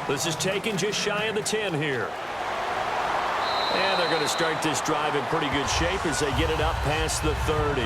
This is taken just shy of the 10 here. And they're going to start this drive in pretty good shape as they get it up past the 30.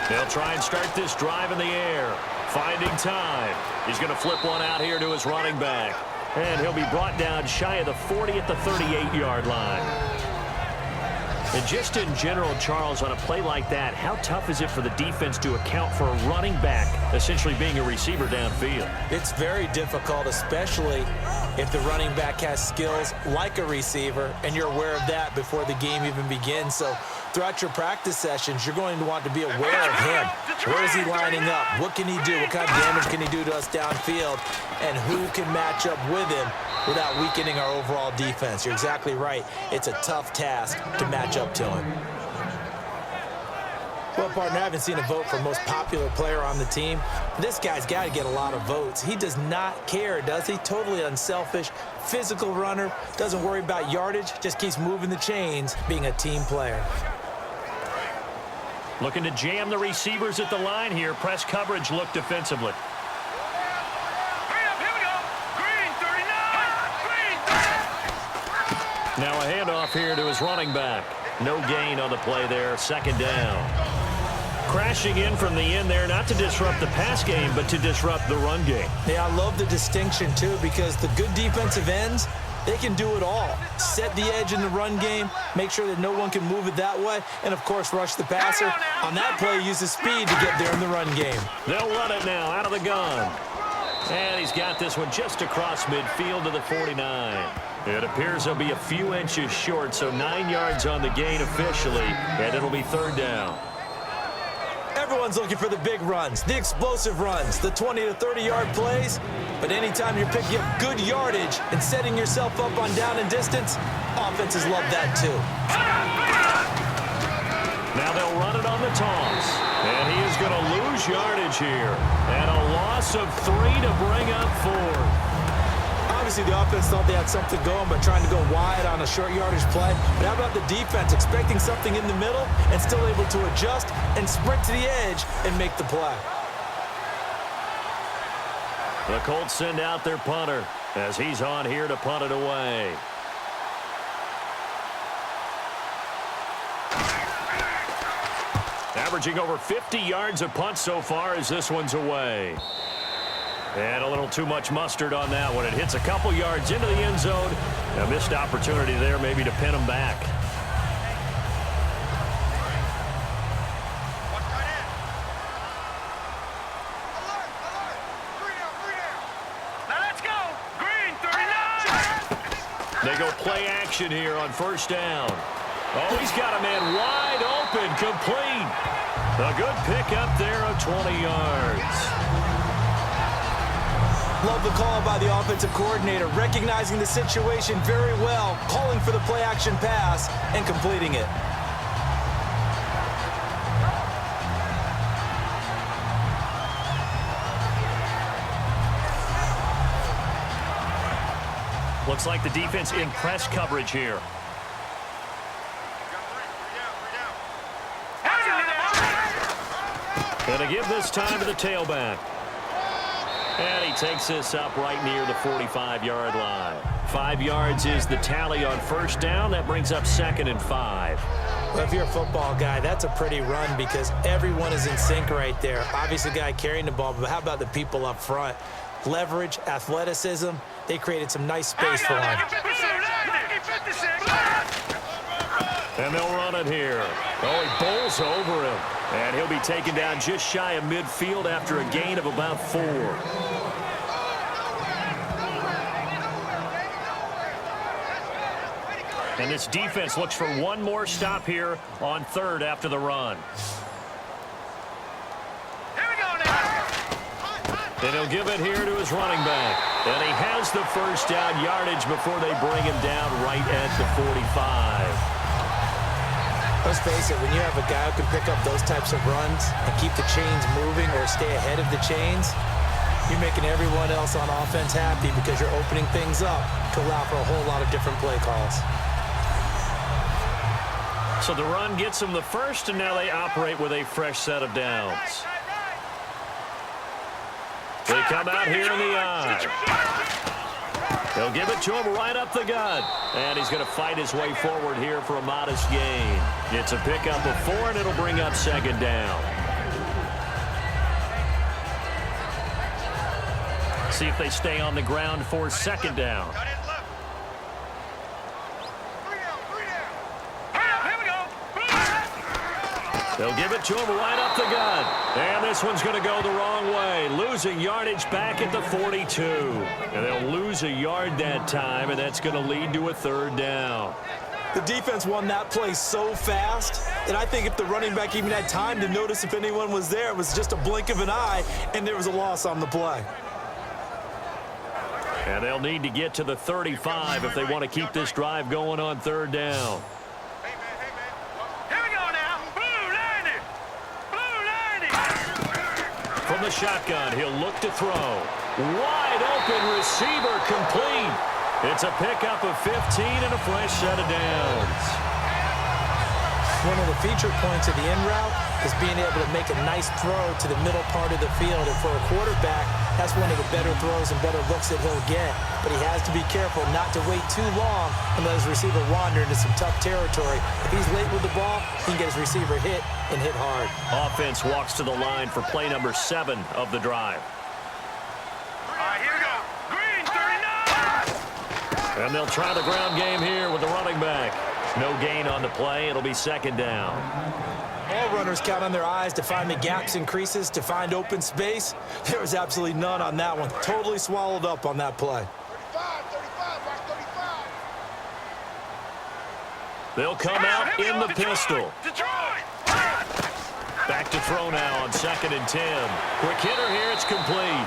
They'll try and start this drive in the air. Finding time. He's going to flip one out here to his running back. And he'll be brought down shy of the 40 at the 38-yard line. And just in general, Charles, on a play like that, how tough is it for the defense to account for a running back essentially being a receiver downfield? It's very difficult, especially if the running back has skills like a receiver, and you're aware of that before the game even begins. So throughout your practice sessions, you're going to want to be aware of him. Where is he lining up? What can he do? What kind of damage can he do to us downfield? And who can match up with him without weakening our overall defense? You're exactly right. It's a tough task to match up to him. Well, partner, I haven't seen a vote for most popular player on the team. This guy's got to get a lot of votes. He does not care, does he? Totally unselfish, physical runner, doesn't worry about yardage, just keeps moving the chains, being a team player. Looking to jam the receivers at the line here. Press coverage look defensively. Now a handoff here to his running back. No gain on the play there. Second down. Crashing in from the end there, not to disrupt the pass game, but to disrupt the run game. Yeah, I love the distinction, too, because the good defensive ends, they can do it all. Set the edge in the run game, make sure that no one can move it that way, and, of course, rush the passer. On that play, use the speed to get there in the run game. They'll run it now out of the gun. And he's got this one just across midfield to the 49. It appears he'll be a few inches short, so 9 yards on the gain officially, and it'll be third down. Everyone's looking for the big runs, the explosive runs, the 20 to 30-yard plays. But anytime you're picking up good yardage and setting yourself up on down and distance, offenses love that too. Now they'll run it on the toss. And he is going to lose yardage here. And a loss of 3 to bring up 4. Obviously, the offense thought they had something going, but trying to go wide on a short yardage play. But how about the defense expecting something in the middle and still able to adjust and sprint to the edge and make the play? The Colts send out their punter as he's on here to punt it away. Averaging over 50 yards a punt so far as this one's away. And a little too much mustard on that one. It hits a couple yards into the end zone. A missed opportunity there maybe to pin him back. Now let's go. Green, 39. They go play action here on first down. Oh, he's got a man wide open, complete. A good pickup there of 20 yards. Love the call by the offensive coordinator, recognizing the situation very well, calling for the play-action pass, and completing it. Looks like the defense in press coverage here. Gonna give this time to the tailback. And he takes this up right near the 45-yard line. 5 yards is the tally on first down. That brings up 2nd and 5. Well, if you're a football guy, that's a pretty run because everyone is in sync right there. Obviously, the guy carrying the ball, but how about the people up front? Leverage, athleticism, they created some nice space for him. And they'll run it here. Oh, he bowls over him. And he'll be taken down just shy of midfield after a gain of about 4. And this defense looks for one more stop here on third after the run. Here we go now. And he'll give it here to his running back. And he has the first down yardage before they bring him down right at the 45. Let's face it, when you have a guy who can pick up those types of runs and keep the chains moving or stay ahead of the chains, you're making everyone else on offense happy because you're opening things up to allow for a whole lot of different play calls. So the run gets them the first, and now they operate with a fresh set of downs. They come out here in the eye. They'll give it to him right up the gut. And he's going to fight his way forward here for a modest gain. It's a pickup of 4, and it'll bring up second down. See if they stay on the ground for second down. They'll give it to him right up the gut. And this one's going to go the wrong way. Losing yardage back at the 42. And they'll lose a yard that time, and that's going to lead to a third down. The defense won that play so fast that I think if the running back even had time to notice if anyone was there, it was just a blink of an eye, and there was a loss on the play. And they'll need to get to the 35 if they want to keep this drive going on third down. From the shotgun, he'll look to throw. Wide open receiver, complete. It's a pickup of 15 and a fresh set of downs. One of the feature points of the in route is being able to make a nice throw to the middle part of the field. And for a quarterback, that's one of the better throws and better looks that he'll get. But he has to be careful not to wait too long and let his receiver wander into some tough territory. If he's late with the ball, he can get his receiver hit and hit hard. Offense walks to the line for play number 7 of the drive. Here we go. Green, 39! And they'll try the ground game here with the running back. No gain on the play. It'll be second down. All runners count on their eyes to find the gaps and creases, to find open space. There was absolutely none on that one. Totally swallowed up on that play. 35, watch 35. They'll come out in the pistol. Detroit! Back to throw now on 2nd and 10. Quick hitter here. It's complete.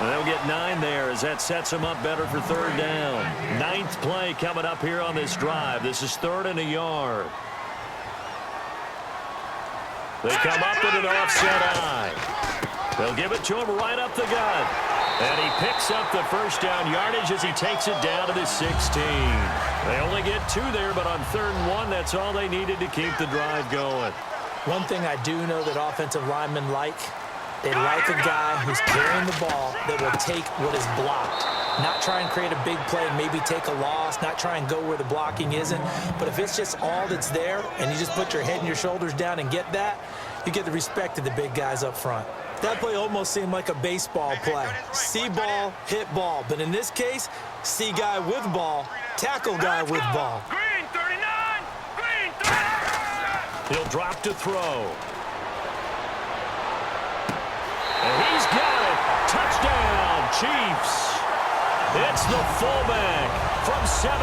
And they'll get 9 there as that sets them up better for third down. 9th play coming up here on this drive. This is 3rd and a yard. They come up in an offset eye. They'll give it to him right up the gut. And he picks up the first down yardage as he takes it down to the 16. They only get 2 there, but on 3rd and 1, that's all they needed to keep the drive going. One thing I do know that offensive linemen like, they like a guy who's carrying the ball that will take what is blocked. Not try and create a big play, maybe take a loss, not try and go where the blocking isn't. But if it's just all that's there and you just put your head and your shoulders down and get that, you get the respect of the big guys up front. That play almost seemed like a baseball play. See ball, hit ball. But in this case, see guy with ball, tackle guy with ball. Green, 39! Green, 39! He'll drop to throw. And he's got it. Touchdown, Chiefs. It's the fullback from 17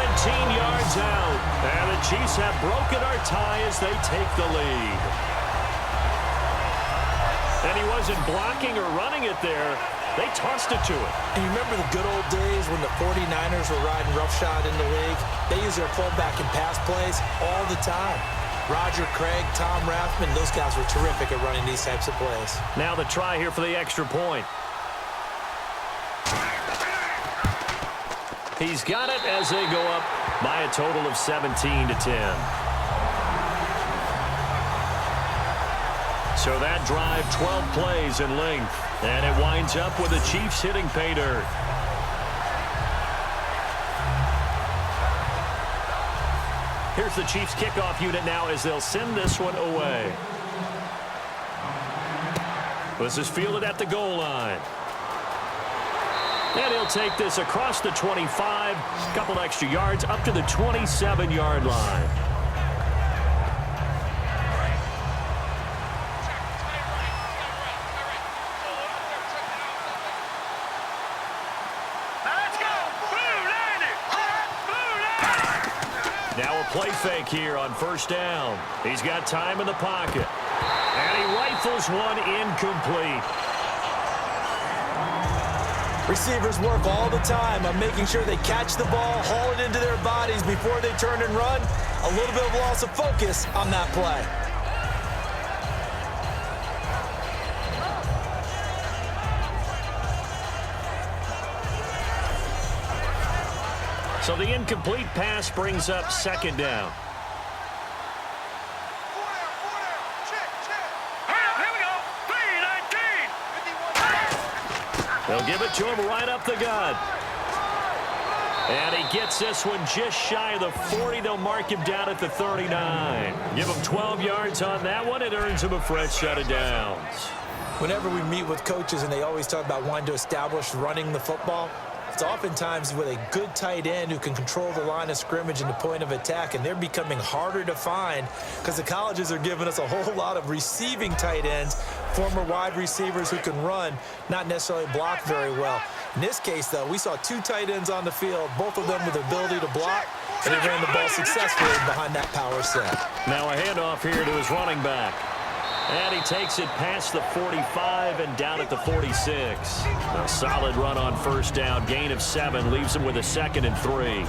yards out. And the Chiefs have broken our tie as they take the lead. And he wasn't blocking or running it there. They tossed it to him. And you remember the good old days when the 49ers were riding roughshod in the league? They used their fullback in pass plays all the time. Roger Craig, Tom Rathman, those guys were terrific at running these types of plays. Now the try here for the extra point. He's got it as they go up by a total of 17-10. So that drive, 12 plays in length. And it winds up with the Chiefs hitting pay dirt. Here's the Chiefs kickoff unit now as they'll send this one away. This is fielded at the goal line. And he'll take this across the 25, a couple extra yards up to the 27-yard line. Now a play fake here on first down. He's got time in the pocket. And he rifles one incomplete. Receivers work all the time on making sure they catch the ball, haul it into their bodies before they turn and run. A little bit of loss of focus on that play. So the incomplete pass brings up second down. They'll give it to him right up the gut. And he gets this one just shy of the 40. They'll mark him down at the 39. Give him 12 yards on that one. It earns him a fresh set of downs. Whenever we meet with coaches and they always talk about wanting to establish running the football, it's oftentimes with a good tight end who can control the line of scrimmage and the point of attack, and they're becoming harder to find because the colleges are giving us a whole lot of receiving tight ends, former wide receivers who can run, not necessarily block very well. In this case, though, we saw two tight ends on the field, both of them with the ability to block, and they ran the ball successfully behind that power set. Now a handoff here to his running back. And he takes it past the 45 and down at the 46. A solid run on first down. Gain of 7 leaves him with a 2nd and 3.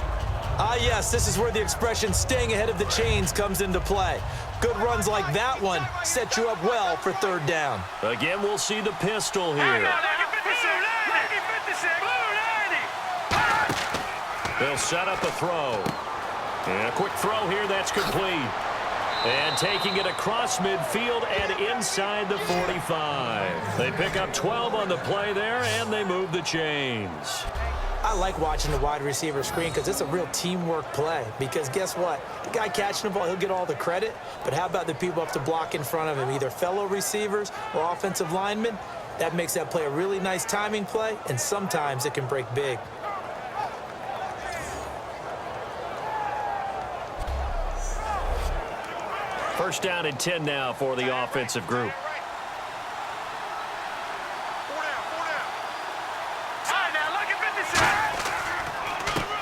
Ah, yes, this is where the expression staying ahead of the chains comes into play. Good runs like that one set you up well for third down. Again, we'll see the pistol here. They'll set up a throw. And a quick throw here, that's complete. And taking it across midfield and inside the 45. They pick up 12 on the play there, and they move the chains. I like watching the wide receiver screen because it's a real teamwork play. Because guess what? The guy catching the ball, he'll get all the credit. But how about the people up to block in front of him, either fellow receivers or offensive linemen? That makes that play a really nice timing play, and sometimes it can break big. First down and 10 now for the offensive group.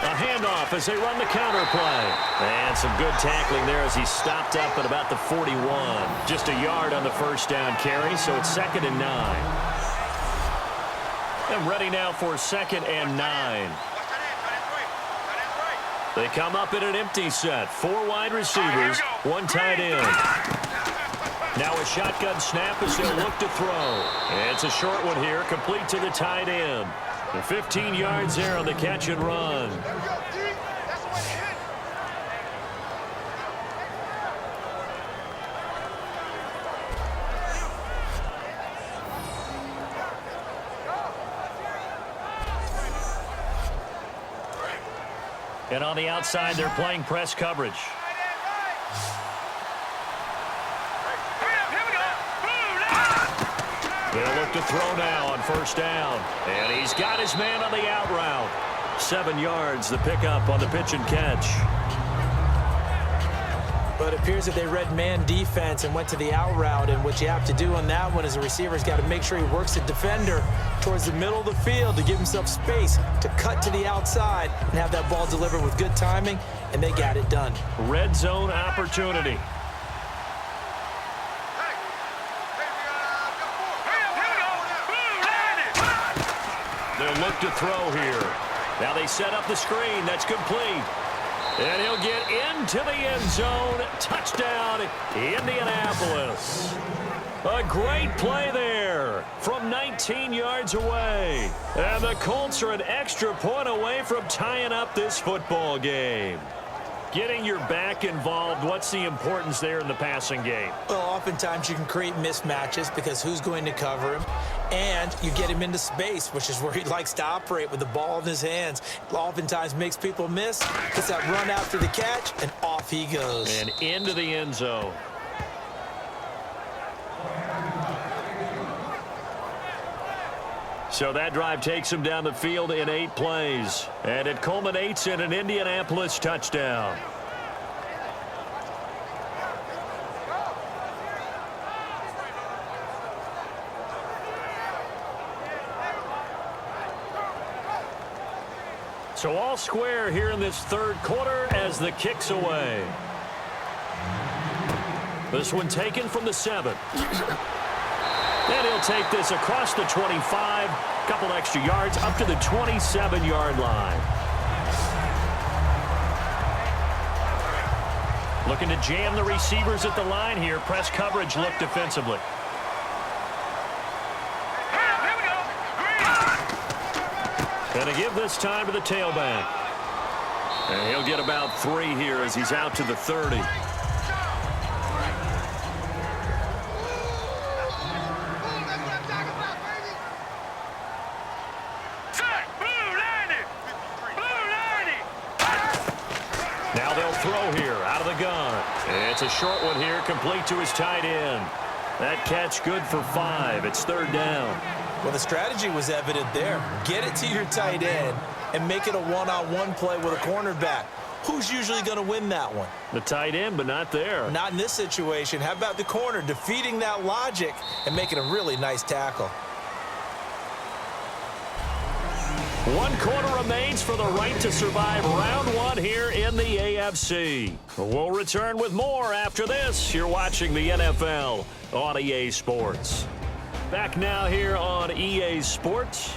A handoff as they run the counter play. And some good tackling there as he stopped up at about the 41. Just a yard on the first down carry, so it's 2nd and 9. And ready now for 2nd and 9. They come up in an empty set. 4 wide receivers, 1 tight end. Now a shotgun snap as they'll look to throw. It's a short one here, complete to the tight end. And 15 yards there on the catch and run. And on the outside, they're playing press coverage. They'll look to throw now on first down. And he's got his man on the out route. 7 yards, the pickup on the pitch and catch. But it appears that they read man defense and went to the out route. And what you have to do on that one is the receiver's got to make sure he works the defender towards the middle of the field to give himself space to cut to the outside and have that ball delivered with good timing, and they got it done. Red zone opportunity. They'll look to throw here. Now they set up the screen. That's complete. And he'll get into the end zone. Touchdown, Indianapolis. A great play there from 19 yards away. And the Colts are an extra point away from tying up this football game. Getting your back involved, what's the importance there in the passing game? Well, oftentimes you can create mismatches because who's going to cover him? And you get him into space, which is where he likes to operate with the ball in his hands. Oftentimes makes people miss. Gets that run after the catch, and off he goes. And into the end zone. So that drive takes him down the field in 8 plays. And it culminates in an Indianapolis touchdown. So all square here in this third quarter as the kick's away. This one taken from the 7. And he'll take this across the 25, a couple extra yards up to the 27-yard line. Looking to jam the receivers at the line here. Press coverage look defensively. Going to give this time to the tailback. And he'll get about 3 here as he's out to the 30. Now they'll throw here out of the gun. It's a short one here, complete to his tight end. That catch good for 5. It's 3rd down. Well, the strategy was evident there. Get it to your tight end and make it a one-on-one play with a cornerback. Who's usually going to win that one? The tight end, but not there. Not in this situation. How about the corner defeating that logic and making a really nice tackle? 1 quarter remains for the right to survive round 1 here in the AFC. We'll return with more after this. You're watching the NFL on EA Sports. Back now here on EA Sports.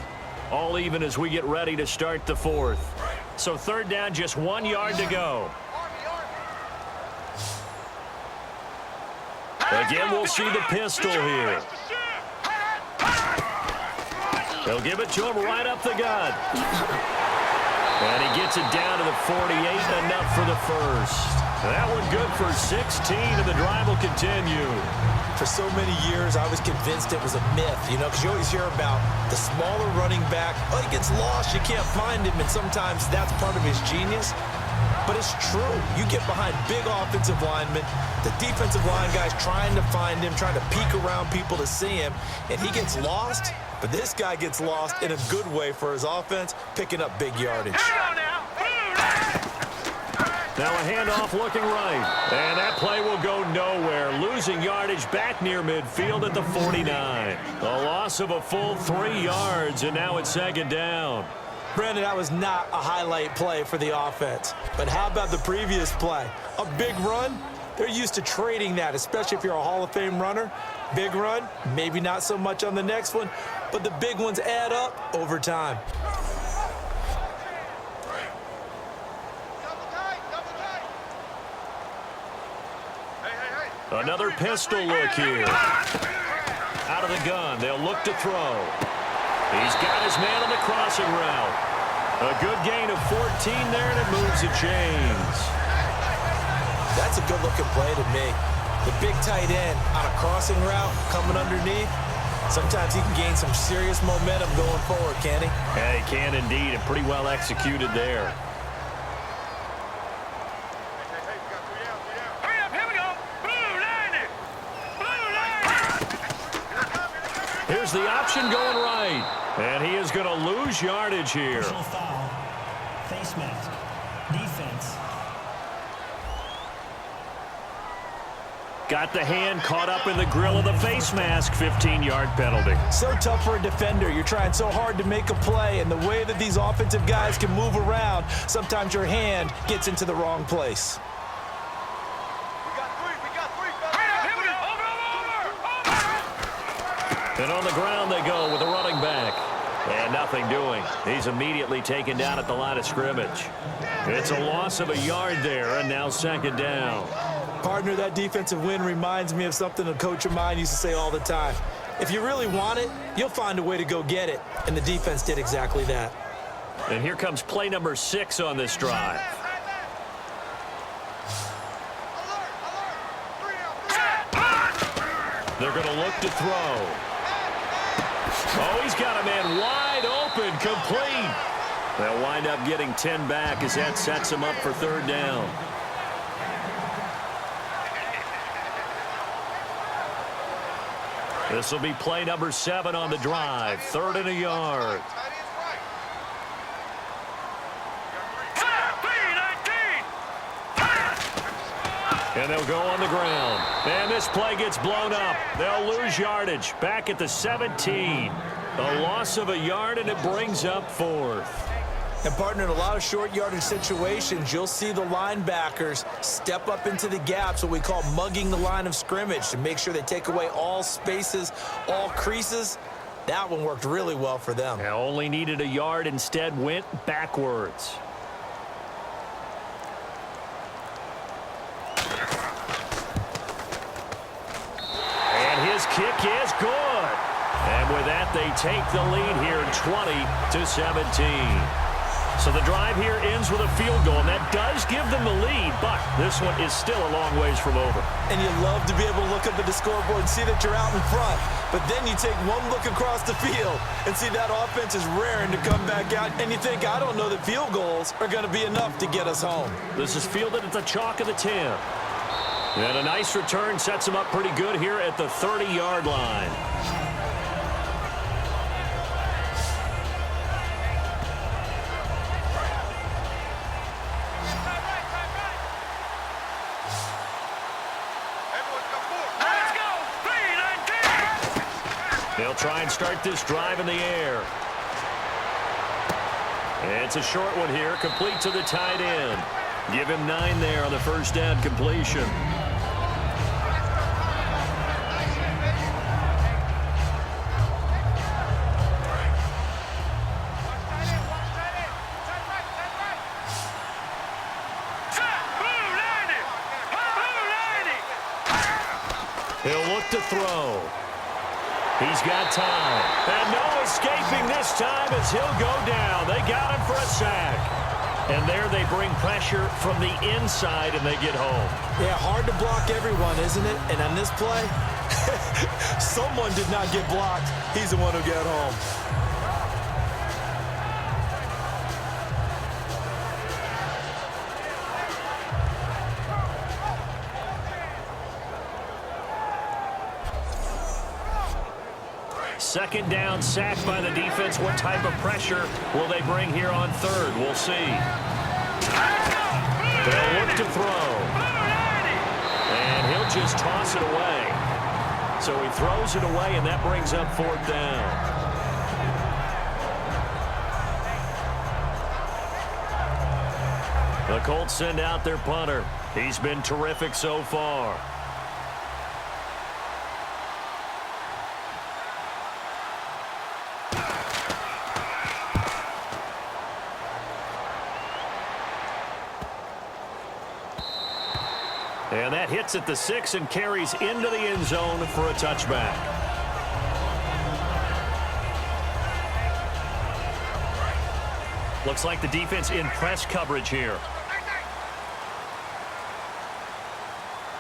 All even as we get ready to start the 4th. So 3rd down, just 1 yard to go. Again, we'll see the pistol here. They'll give it to him right up the gut. And he gets it down to the 48, enough for the 1st. That one good for 16, and the drive will continue. For so many years, I was convinced it was a myth, because you always hear about the smaller running back. Oh, he gets lost, you can't find him, and sometimes that's part of his genius. But it's true. You get behind big offensive linemen, the defensive line guys trying to find him, trying to peek around people to see him, and he gets lost. But this guy gets lost in a good way for his offense, picking up big yardage. Now a handoff looking right. And that play will go nowhere. Losing yardage back near midfield at the 49. A loss of a full 3 yards, and now it's 2nd down. Brandon, that was not a highlight play for the offense. But how about the previous play? A big run? They're used to trading that, especially if you're a Hall of Fame runner. Big run, maybe not so much on the next one, but the big ones add up over time. Another pistol look here. Out of the gun, they'll look to throw. He's got his man on the crossing route. A good gain of 14 there, and it moves the chains. That's a good-looking play to me. The big tight end on a crossing route coming underneath. Sometimes he can gain some serious momentum going forward, can he? Yeah, he can indeed, and pretty well executed there. Here's the option going right. And he is going to lose yardage here. Foul. Face mask. Defense. Got the hand caught up in the grill of the face mask. 15-yard penalty. So tough for a defender. You're trying so hard to make a play, and the way that these offensive guys can move around, sometimes your hand gets into the wrong place. And on the ground they go with the running back. And nothing doing. He's immediately taken down at the line of scrimmage. It's a loss of a yard there, and now 2nd down. Partner, that defensive win reminds me of something a coach of mine used to say all the time. If you really want it, you'll find a way to go get it. And the defense did exactly that. And here comes play number 6 on this drive. They're going to look to throw. Oh, he's got a man wide open, complete. They'll wind up getting 10 back as that sets him up for 3rd down. This will be play number 7 on the drive. 3rd and a yard. And they'll go on the ground. And this play gets blown up. They'll lose yardage back at the 17. A loss of a yard, and it brings up 4th. And, partner, in a lot of short yardage situations, you'll see the linebackers step up into the gaps, what we call mugging the line of scrimmage, to make sure they take away all spaces, all creases. That one worked really well for them. Yeah, only needed a yard, instead went backwards. And his kick is good. And with that, they take the lead here, 20-17. So the drive here ends with a field goal, and that does give them the lead, but this one is still a long ways from over. And you love to be able to look up at the scoreboard and see that you're out in front, but then you take one look across the field and see that offense is raring to come back out, and you think, I don't know that field goals are going to be enough to get us home. This is fielded at the chalk of the 10. And a nice return sets him up pretty good here at the 30-yard line. They'll try and start this drive in the air. It's a short one here, complete to the tight end. Give him 9 there on the first down completion. He'll look to throw. He's got time. And no escaping this time as he'll go down. They got him for a sack. And there they bring pressure from the inside and they get home. Yeah, hard to block everyone, isn't it? And on this play, someone did not get blocked. He's the one who got home. Second down, sacked by the defense. What type of pressure will they bring here on third? We'll see. They'll look to throw. And he'll just toss it away. So he throws it away, and that brings up fourth down. The Colts send out their punter. He's been terrific so far. And that hits at the 6 and carries into the end zone for a touchback. Looks like the defense in press coverage here.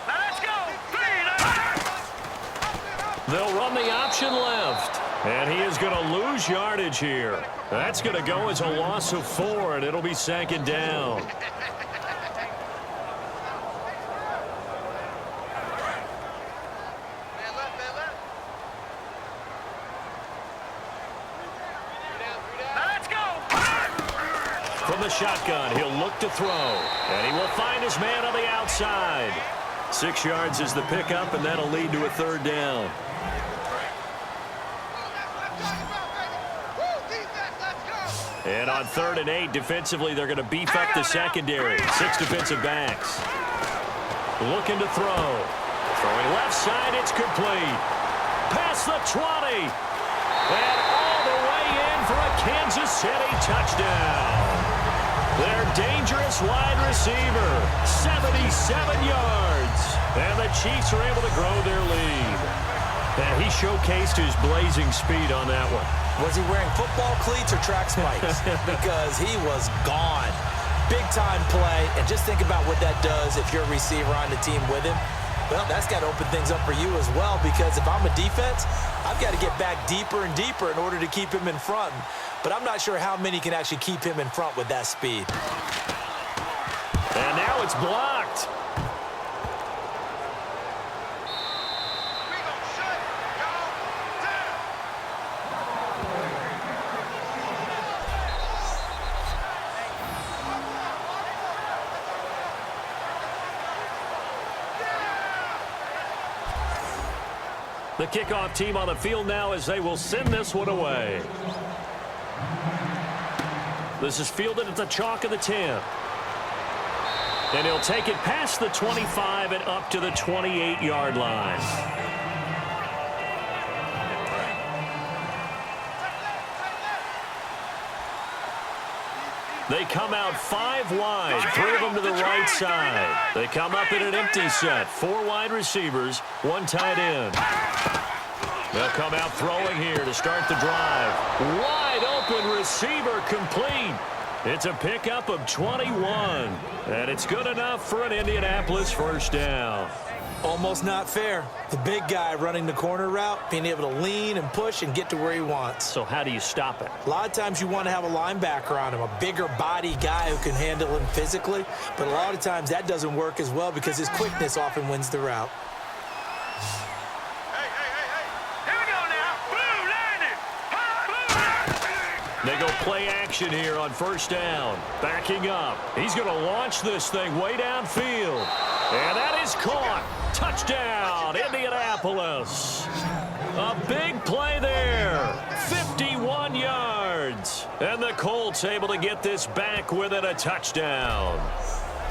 Let's go. They'll run the option left. And he is going to lose yardage here. That's going to go as a loss of 4, and it'll be second down. From the shotgun, he'll look to throw. And he will find his man on the outside. 6 yards is the pickup, and that'll lead to a third down. And on 3rd and 8, defensively, they're going to beef up the secondary. 6 defensive backs. Looking to throw. Throwing left side, it's complete. Past the 20. And all the way in for a Kansas City touchdown. Their dangerous wide receiver, 77 yards. And the Chiefs are able to grow their lead. And he showcased his blazing speed on that one. Was he wearing football cleats or track spikes? Because he was gone. Big-time play. And just think about what that does if you're a receiver on the team with him. Well, that's got to open things up for you as well, because if I'm a defense, I've got to get back deeper and deeper in order to keep him in front. But I'm not sure how many can actually keep him in front with that speed. And now it's blocked. The kickoff team on the field now as they will send this one away. This is fielded at the chalk of the 10. And he'll take it past the 25 and up to the 28-yard line. They come out 5 wide, 3 of them to the right side. They come up in an empty set, 4 wide receivers, 1 tight end. They'll come out throwing here to start the drive. Wide open receiver complete. It's a pickup of 21, and it's good enough for an Indianapolis first down. Almost not fair. The big guy running the corner route, being able to lean and push and get to where he wants. So how do you stop it? A lot of times you want to have a linebacker on him, a bigger body guy who can handle him physically, but a lot of times that doesn't work as well because his quickness often wins the route. They go play action here on first down. Backing up. He's going to launch this thing way downfield. And that is caught. Touchdown, Indianapolis. A big play there. 51 yards. And the Colts able to get this back within a touchdown.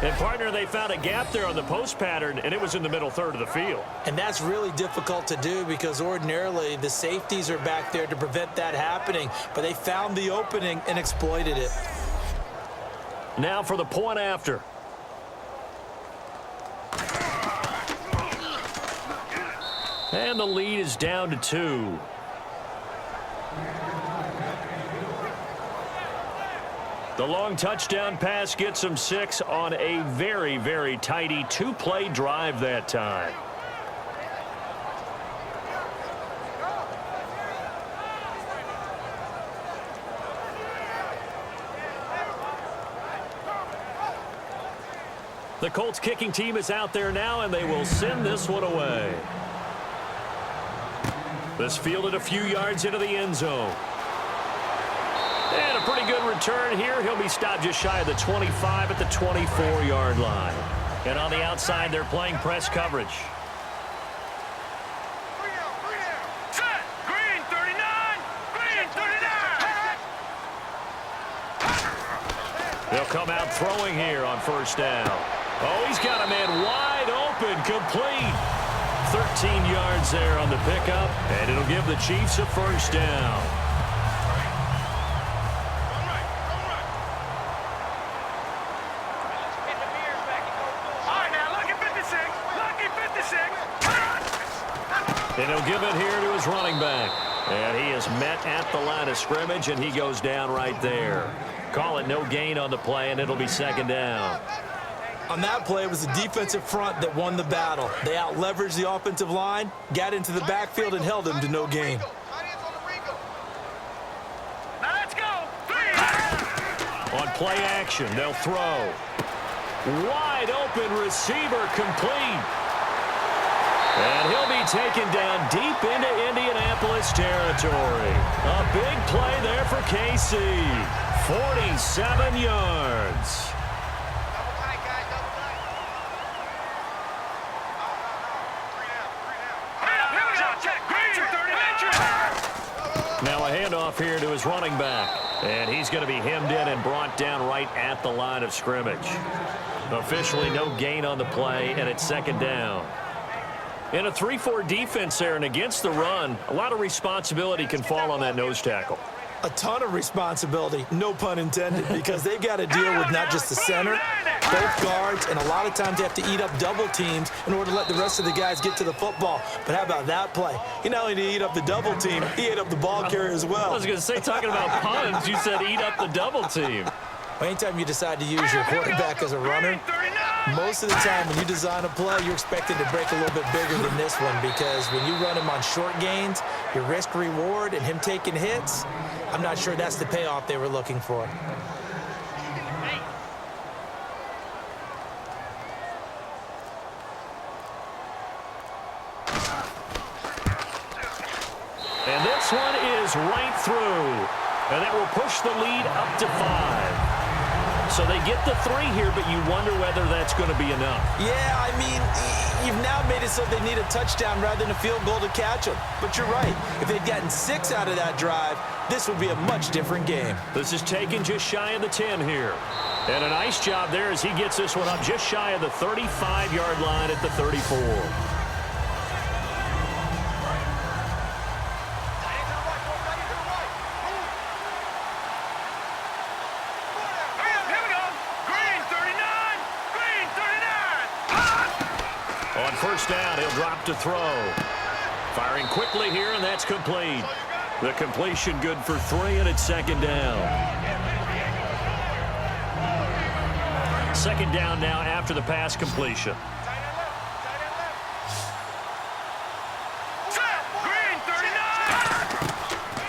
And, partner, they found a gap there on the post pattern, and it was in the middle third of the field. And that's really difficult to do because ordinarily the safeties are back there to prevent that happening. But they found the opening and exploited it. Now for the point after. And the lead is down to 2. The long touchdown pass gets them 6 on a very, very tidy 2-play drive that time. The Colts kicking team is out there now, and they will send this one away. This fielded a few yards into the end zone. And a pretty good return here. He'll be stopped just shy of the 25 at the 24-yard line. And on the outside, they're playing press coverage. Set. Green 39. Green 39. They'll come out throwing here on first down. Oh, he's got a man wide open, complete. 13 yards there on the pickup, and it'll give the Chiefs a first down. And he'll give it here to his running back. And he is met at the line of scrimmage, and he goes down right there. Call it no gain on the play, and it'll be second down. On that play, it was the defensive front that won the battle. They out-leveraged the offensive line, got into the backfield, and held him to no gain. Now let's go. On play action, they'll throw. Wide open receiver complete. And he'll be taken down deep into Indianapolis territory. A big play there for KC. 47 yards. Now a handoff here to his running back. And he's going to be hemmed in and brought down right at the line of scrimmage. Officially no gain on the play, and it's second down. In a 3-4 defense there and against the run, a lot of responsibility can fall on that nose tackle. A ton of responsibility, no pun intended, because they've got to deal with not just the center, both guards, and a lot of times they have to eat up double teams in order to let the rest of the guys get to the football. But how about that play? He not only did he eat up the double team, he ate up the ball carrier as well. I was going to say, talking about puns, you said eat up the double team. Anytime you decide to use your quarterback as a runner, most of the time when you design a play, you're expected to break a little bit bigger than this one because when you run him on short gains, your risk-reward and him taking hits, I'm not sure that's the payoff they were looking for. And this one is right through. And that will push the lead up to 5. So they get the 3 here, but you wonder whether that's going to be enough. Yeah, I mean, you've now made it so they need a touchdown rather than a field goal to catch them. But you're right. If they'd gotten 6 out of that drive, this would be a much different game. This is taken just shy of the 10 here. And a nice job there as he gets this one up just shy of the 35-yard line at the 34. On first down, he'll drop to throw. Firing quickly here, and that's complete. The completion good for 3, and it's second down. Second down now after the pass completion.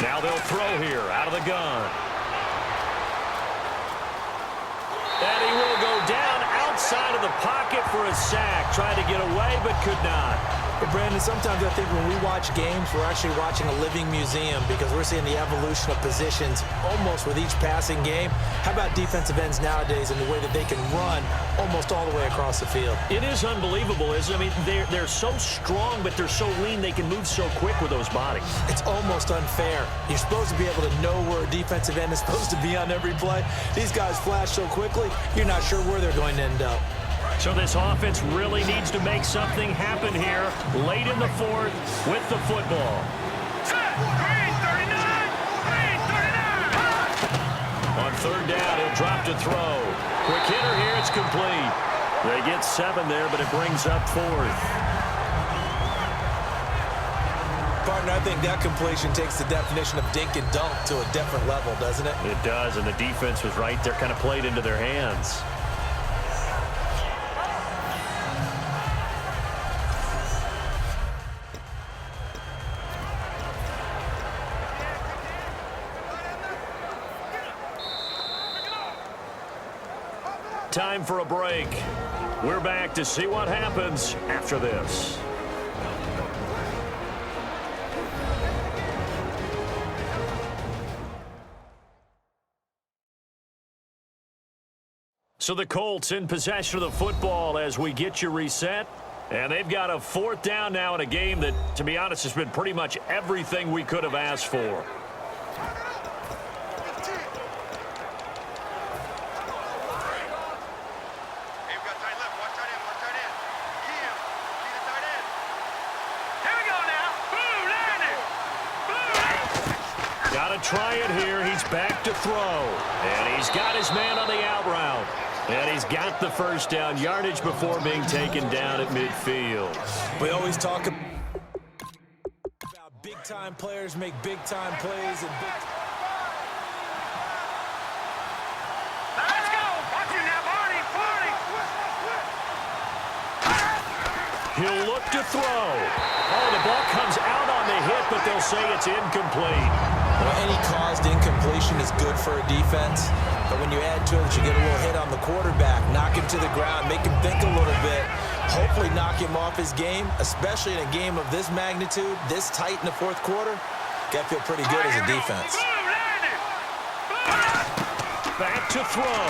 Now they'll throw here out of the gun. And he will go down outside of the pocket for a sack. Tried to get away, but could not. But Brandon, sometimes I think when we watch games, we're actually watching a living museum because we're seeing the evolution of positions almost with each passing game. How about defensive ends nowadays and the way that they can run almost all the way across the field? It is unbelievable, isn't it? I mean, they're so strong, but they're so lean, they can move so quick with those bodies. It's almost unfair. You're supposed to be able to know where a defensive end is supposed to be on every play. These guys flash so quickly, you're not sure where they're going to end up. So this offense really needs to make something happen here late in the 4th with the football. On third down, he'll drop to throw. Quick hitter here, it's complete. They get 7 there, but it brings up 4th. Partner, I think that completion takes the definition of dink and dunk to a different level, doesn't it? It does, and the defense was right there, kind of played into their hands. Time for a break. We're back to see what happens after this. So the Colts in possession of the football as we get you reset. And they've got a 4th down now in a game that, to be honest, has been pretty much everything we could have asked for. Try it here. He's back to throw. And he's got his man on the out route. And he's got the first down yardage before being taken down at midfield. We always talk about big-time players make big-time plays. And Let's go. Watch you now, Barney. He'll look to throw. Oh, the ball comes out on the hit, but they'll say it's incomplete. Well, any caused incompletion is good for a defense, but when you add to it that you get a little hit on the quarterback, knock him to the ground, make him think a little bit, hopefully knock him off his game, especially in a game of this magnitude, this tight in the 4th quarter, got to feel pretty good as a defense. Back to throw.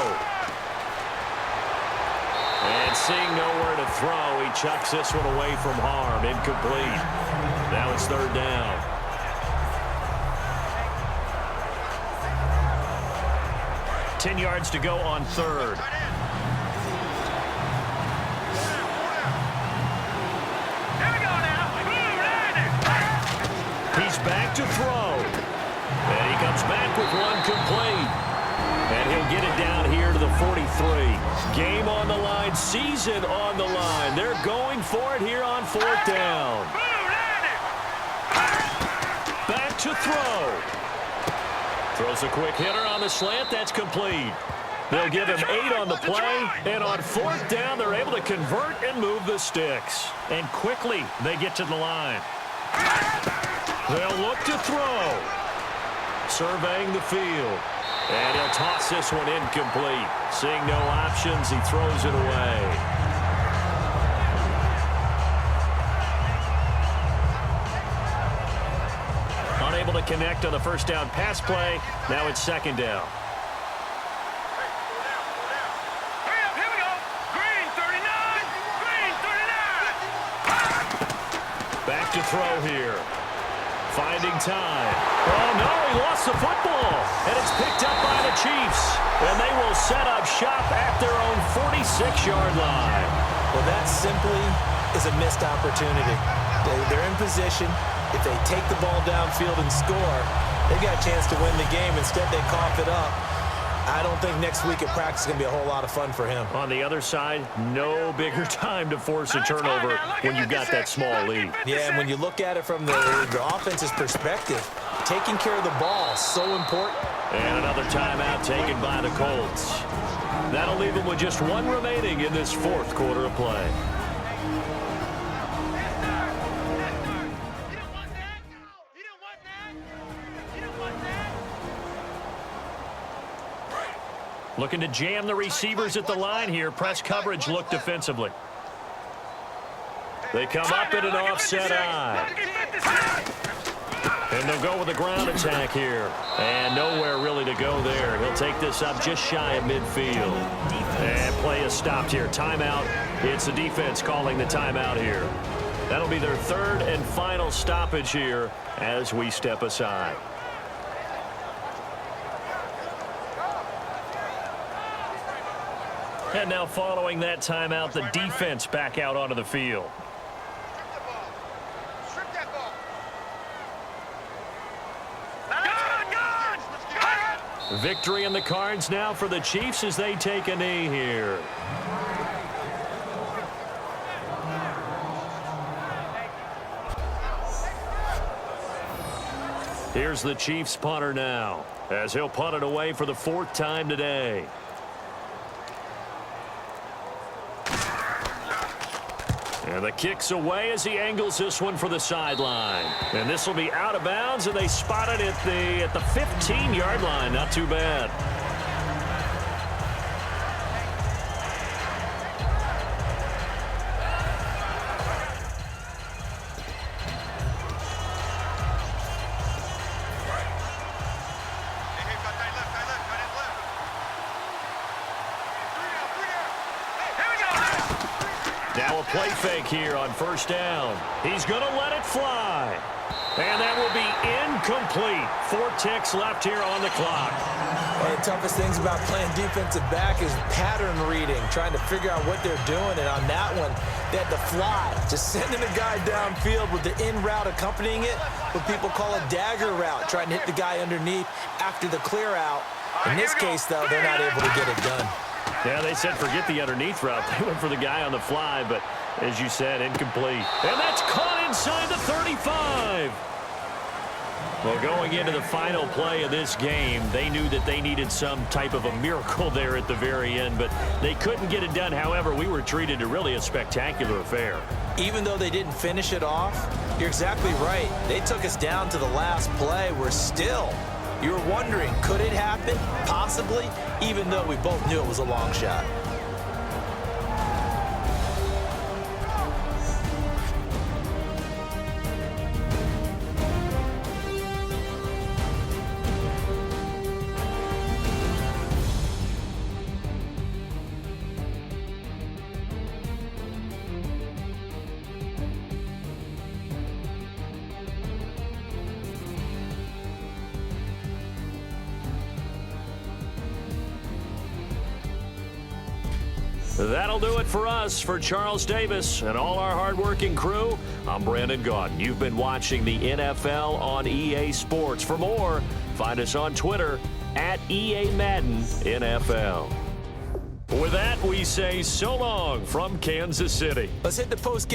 And seeing nowhere to throw, he chucks this one away from harm. Incomplete. Now it's 3rd down. $10 yards to go on 3rd. He's back to throw. And he comes back with one complete. And he'll get it down here to the 43. Game on the line, season on the line. They're going for it here on 4th down. Back to throw. Throws a quick hitter on the slant. That's complete. They'll give him 8 on the play. And on 4th down, they're able to convert and move the sticks. And quickly, they get to the line. They'll look to throw. Surveying the field. And he'll toss this one incomplete. Seeing no options, he throws it away. Unable to connect on the first down pass play. Now it's 2nd down. throw here. Finding time. Oh, no, he lost the football. And it's picked up by the Chiefs. And they will set up shop at their own 46-yard line. Well, that simply is a missed opportunity. They're in position. If they take the ball downfield and score, they've got a chance to win the game. Instead, they cough it up. I don't think next week at practice is going to be a whole lot of fun for him. On the other side, no bigger time to force a turnover when you've got that small lead. Yeah, and when you look at it from the offense's perspective, taking care of the ball is so important. And another timeout taken by the Colts. That'll leave them with just one remaining in this fourth quarter of play. Looking to jam the receivers at the line here. Press coverage look defensively. They come up in an offset eye. And they'll go with a ground attack here. And nowhere really to go there. He'll take this up just shy of midfield. And play is stopped here. Timeout. It's the defense calling the timeout here. That'll be their third and final stoppage here as we step aside. And now following that timeout, the defense back out onto the field. Victory in the cards now for the Chiefs as they take a knee here. Here's the Chiefs punter now as he'll punt it away for the fourth time today. And the kick's away as he angles this one for the sideline. And this will be out of bounds, and they spot it at the 15-yard line. Not too bad. Now a play fake here on first down. He's going to let it fly. And that will be incomplete. 4 ticks left here on the clock. One of the toughest things about playing defensive back is pattern reading, trying to figure out what they're doing. And on that one, they had to fly, just sending a guy downfield with the in route accompanying it, what people call a dagger route, trying to hit the guy underneath after the clear out. In this case, though, they're not able to get it done. Yeah, they said forget the underneath route. They went for the guy on the fly, but as you said, incomplete. And that's caught inside the 35. Well, going into the final play of this game, they knew that they needed some type of a miracle there at the very end, but they couldn't get it done. However, we were treated to really a spectacular affair. Even though they didn't finish it off, you're exactly right. They took us down to the last play. We're still, you were wondering, could it happen? Possibly, even though we both knew it was a long shot. That'll do it for us. For Charles Davis and all our hardworking crew, I'm Brandon Gaudin. You've been watching the NFL on EA Sports. For more, find us on Twitter at EA Madden NFL. With that, we say so long from Kansas City. Let's hit the post-game